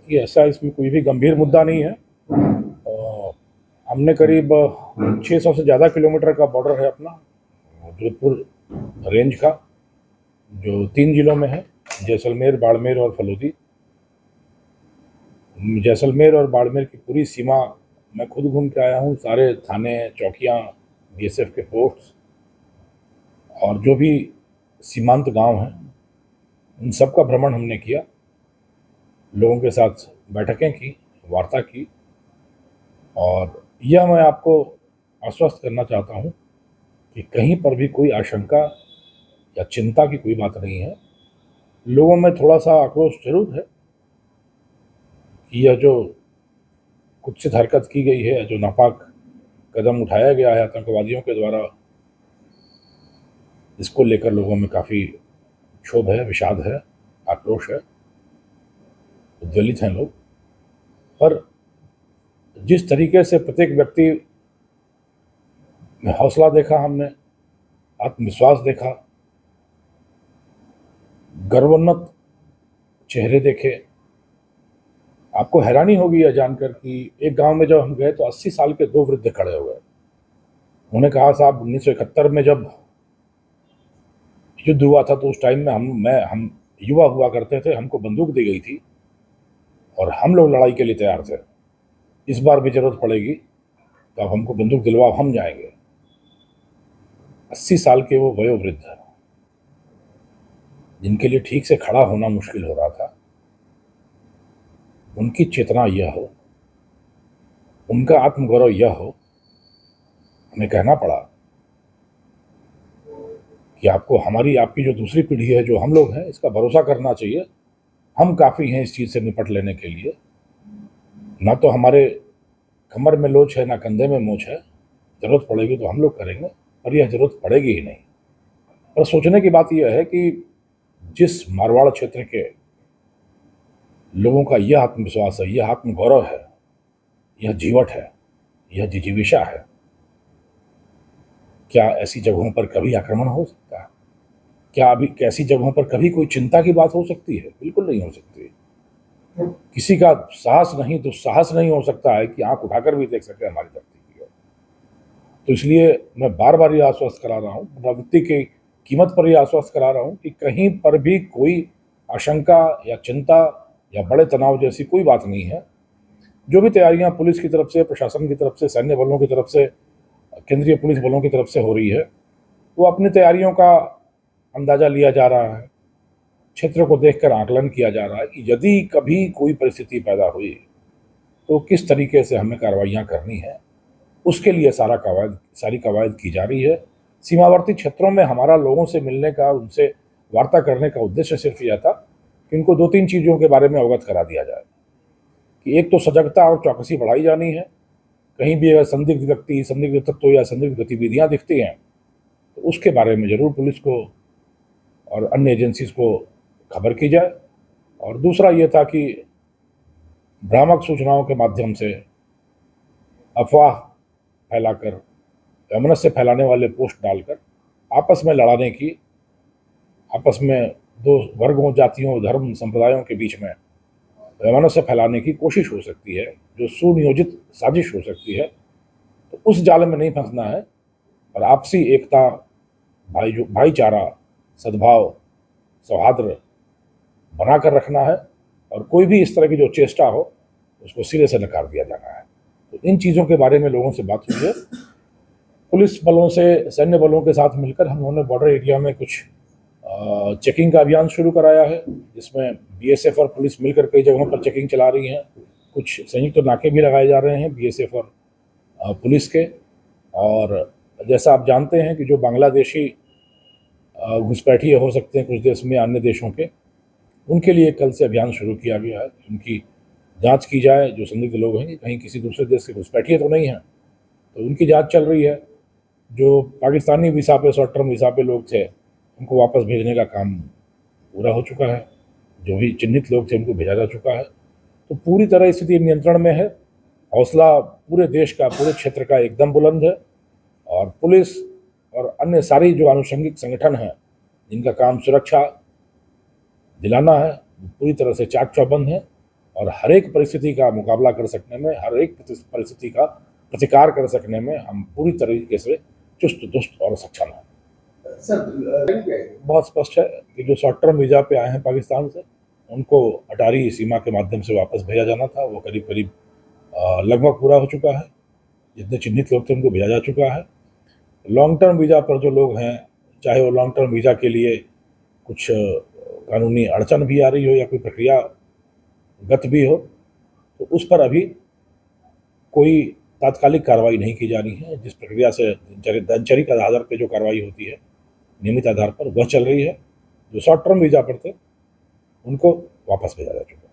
ये ऐसा इसमें कोई भी गंभीर मुद्दा नहीं है। हमने करीब 600 से ज़्यादा किलोमीटर का बॉर्डर है अपना जोधपुर रेंज का, जो 3 जिलों में है, जैसलमेर, बाड़मेर और फलोदी। जैसलमेर और बाड़मेर की पूरी सीमा मैं खुद घूम के आया हूँ। सारे थाने, चौकियाँ, बीएसएफ के पोस्ट्स और जो भी सीमांत गांव हैं, उन सब का भ्रमण हमने किया, लोगों के साथ बैठकें की, वार्ता की। और यह मैं आपको आश्वस्त करना चाहता हूँ कि कहीं पर भी कोई आशंका या चिंता की कोई बात नहीं है। लोगों में थोड़ा सा आक्रोश जरूर है कि यह जो कुत्सित हरकत की गई है, जो नापाक कदम उठाया गया है आतंकवादियों के द्वारा, इसको लेकर लोगों में काफ़ी क्षोभ है, विषाद है, आक्रोश है, उद्वेलित हैं लोग। पर जिस तरीके से प्रत्येक व्यक्ति में हौसला देखा हमने, आत्मविश्वास देखा, गर्वोन्नत चेहरे देखे, आपको हैरानी होगी यह जानकर कि एक गांव में जब हम गए तो 80 साल के 2 वृद्ध खड़े हो गए। उन्होंने कहा, साहब 1971 में जब युद्ध हुआ था तो उस टाइम में हम युवा हुआ करते थे, हमको बंदूक दी गई थी और हम लोग लड़ाई के लिए तैयार थे। इस बार भी जरूरत पड़ेगी तो आप हमको बंदूक दिलवाओ, हम जाएंगे। 80 साल के वो वयोवृद्ध, जिनके लिए ठीक से खड़ा होना मुश्किल हो रहा था, उनकी चेतना यह हो, उनका आत्मगौरव यह हो, हमें कहना पड़ा कि आपको आपकी जो दूसरी पीढ़ी है, जो हम लोग हैं, इसका भरोसा करना चाहिए। हम काफ़ी हैं इस चीज़ से निपट लेने के लिए। ना तो हमारे कमर में लोच है, ना कंधे में मोच है। ज़रूरत पड़ेगी तो हम लोग करेंगे, पर यह ज़रूरत पड़ेगी ही नहीं। पर सोचने की बात यह है कि जिस मारवाड़ क्षेत्र के लोगों का यह आत्मविश्वास है, यह आत्मगौरव है, यह जीवट है, यह जिजीविषा है, क्या ऐसी जगहों पर कभी आक्रमण हो सकता है? क्या अभी ऐसी जगहों पर कभी कोई चिंता की बात हो सकती है? बिल्कुल नहीं हो सकती। किसी का साहस नहीं तो साहस नहीं हो सकता है कि आंख उठाकर भी देख सके हमारी धरती की ओर। तो इसलिए मैं बार बार ये आश्वस्त करा रहा हूँ, पुनरावृत्ति की कीमत पर यह आश्वस्त करा रहा हूँ कि कहीं पर भी कोई आशंका या चिंता या बड़े तनाव जैसी कोई बात नहीं है। जो भी तैयारियां पुलिस की तरफ से, प्रशासन की तरफ से, सैन्य बलों की तरफ से, केंद्रीय पुलिस बलों की तरफ से हो रही है, वो अपनी तैयारियों का अंदाजा लिया जा रहा है। क्षेत्र को देखकर आकलन किया जा रहा है कि यदि कभी कोई परिस्थिति पैदा हुई तो किस तरीके से हमें कार्रवाइयाँ करनी है, उसके लिए सारी कवायद की जा रही है। सीमावर्ती क्षेत्रों में हमारा लोगों से मिलने का, उनसे वार्ता करने का उद्देश्य सिर्फ यह था कि इनको 2-3 चीज़ों के बारे में अवगत करा दिया जाए कि एक तो सजगता और चौकसी बढ़ाई जानी है। कहीं भी अगर संदिग्ध व्यक्ति, संदिग्ध तत्व या संदिग्ध गतिविधियाँ दिखती हैं तो उसके बारे में जरूर पुलिस को और अन्य एजेंसीज को खबर की जाए। और दूसरा ये था कि भ्रामक सूचनाओं के माध्यम से अफवाह फैलाकर, वैमनस्य फैलाने वाले पोस्ट डालकर आपस में लड़ाने की, आपस में दो वर्गों, जातियों, धर्म, संप्रदायों के बीच में वैमनस्य फैलाने की कोशिश हो सकती है, जो सुनियोजित साजिश हो सकती है। तो उस जाल में नहीं फंसना है और आपसी एकता, भाईचारा, सद्भाव, सौहार्द बनाकर रखना है। और कोई भी इस तरह की जो चेष्टा हो उसको सिरे से नकार दिया जाना है। तो इन चीज़ों के बारे में लोगों से बात हुई है। पुलिस बलों से, सैन्य बलों के साथ मिलकर हम लोगों ने बॉर्डर एरिया में कुछ चेकिंग का अभियान शुरू कराया है, जिसमें बीएसएफ और पुलिस मिलकर कई जगहों पर चेकिंग चला रही हैं। कुछ संयुक्त नाके भी लगाए जा रहे हैं बीएसएफ और पुलिस के। और जैसा आप जानते हैं कि जो बांग्लादेशी घुसपैठिए हो सकते हैं कुछ देश में, अन्य देशों के, उनके लिए कल से अभियान शुरू किया गया है। उनकी जांच की जाए, जो संदिग्ध लोग हैं कि कहीं किसी दूसरे देश के घुसपैठिए तो नहीं हैं, तो उनकी जांच चल रही है। जो पाकिस्तानी वीसा पे, शॉर्ट टर्म वीसा पे लोग थे, उनको वापस भेजने का काम पूरा हो चुका है। जो भी चिन्हित लोग थे उनको भेजा जा चुका है। तो पूरी तरह स्थिति नियंत्रण में है। हौसला पूरे देश का, पूरे क्षेत्र का एकदम बुलंद है। और पुलिस और अन्य सारी जो आनुषंगिक संगठन हैं जिनका काम सुरक्षा दिलाना है, पूरी तरह से चाक चौबंद है। और हर एक परिस्थिति का मुकाबला कर सकने में, हर एक परिस्थिति का प्रतिकार कर सकने में हम पूरी तरीके से चुस्त दुरुस्त और सक्षम हैं। सर बहुत स्पष्ट है कि जो शॉर्ट टर्म वीज़ा पे आए हैं पाकिस्तान से, उनको अटारी सीमा के माध्यम से वापस भेजा जाना था। वो करीब करीब लगभग पूरा हो चुका है। जितने चिन्हित लोग थे उनको भेजा जा चुका है। लॉन्ग टर्म वीज़ा पर जो लोग हैं, चाहे वो लॉन्ग टर्म वीज़ा के लिए कुछ कानूनी अड़चन भी आ रही हो या कोई प्रक्रिया गत भी हो, तो उस पर अभी कोई तात्कालिक कार्रवाई नहीं की जा रही है। जिस प्रक्रिया से दिनचर्या के आधार पर जो कार्रवाई होती है नियमित आधार पर, वह चल रही है। जो शॉर्ट टर्म वीज़ा पर थे उनको वापस भेजा जा चुका है।